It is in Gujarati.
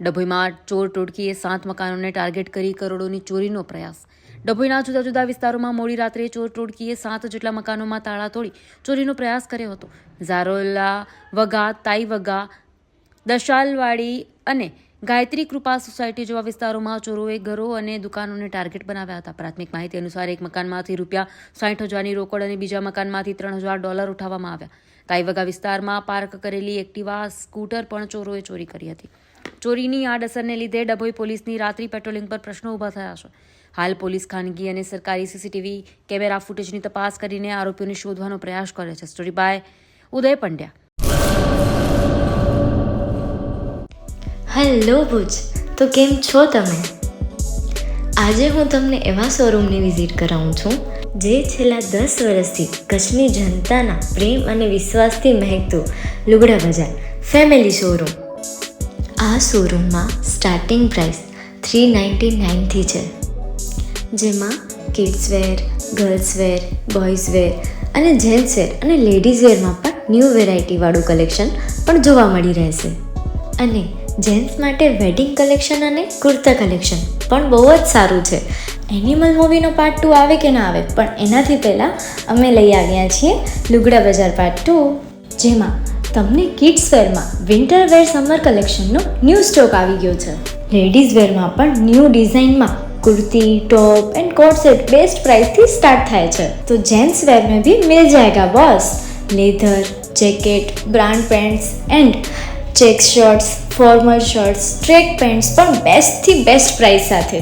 ડભોઈમાં ચોર ટોળકીએ 7 મકાનોને ટાર્ગેટ કરી કરોડોની ચોરીનો પ્રયાસ. ડભોઈના જુદા જુદા વિસ્તારોમાં મોડી રાત્રે ચોર ટોળકીએ 7 જેટલા મકાનોમાં તાળા તોડી ચોરીનો પ્રયાસ કર્યો હતો. ઝારોલા વગા, તાઈ વગા, દશાલવાડી અને ગાયત્રી કૃપા સોસાયટી જેવા વિસ્તારોમાં ચોરોએ ઘરો અને દુકાનોને ટાર્ગેટ બનાવ્યા હતા. પ્રાથમિક માહિતી અનુસાર એક મકાનમાંથી ₹60,000ની રોકડ અને બીજા મકાનમાંથી $3,000 ઉઠાવવામાં આવ્યા. તાઈવગા વિસ્તારમાં પાર્ક કરેલી એક્ટિવા, સ્કૂટર પણ ચોરોએ ચોરી કરી હતી. ચોરીની આડઅસરને લીધે ડભોઈ પોલીસની રાત્રિ પેટ્રોલિંગ પર પ્રશ્નો ઊભા થયા છે. હાલ પોલીસ ખાનગી અને સરકારી સીસીટીવી કેમેરા ફૂટેજની તપાસ કરીને આરોપીઓને શોધવાનો પ્રયાસ કરે છે. Story by Uday Pandya. Hello Bhuj, તો કેમ છો તમે? આજે હું તમને એવા શોરૂમની વિઝિટ કરાવું છું જે છેલ્લા 10 વર્ષથી કચ્છની જનતાના પ્રેમ અને વિશ્વાસથી મહેકતું લુગડા બજાર ફેમિલી શોરૂમ. આ શોરૂમમાં સ્ટાર્ટિંગ પ્રાઇસ $399થી છે, જેમાં kids wear, girls wear, boys wear અને જેન્ટ્સ વેર અને લેડીઝ વેરમાં પણ ન્યૂ વેરાયટીવાળું કલેક્શન પણ જોવા મળી રહેશે. અને જેન્ટ્સ માટે વેડિંગ કલેક્શન અને કુર્તા કલેક્શન પણ બહુ જ સારું છે. એનિમલ મૂવીનો પાર્ટ 2 આવે કે ના આવે, પણ એનાથી પહેલાં અમે લઈ આવ્યા છીએ લુગડા બજાર પાર્ટ 2, જેમાં તમને કિડ્સ વેરમાં વિન્ટર વેર સમર કલેક્શનનો ન્યૂ સ્ટોક આવી ગયો છે. લેડીઝ વેરમાં પણ ન્યૂ ડિઝાઇનમાં kurti, top and coat set best price थी स्टार्ट થાય છે. तो जेंट्स वेयर में भी मिल जाएगा boss. Leather, jacket, brand pants and check shirts, formal shirts, track pants પણ બેસ્ટથી બેસ્ટ પ્રાઇસ સાથે.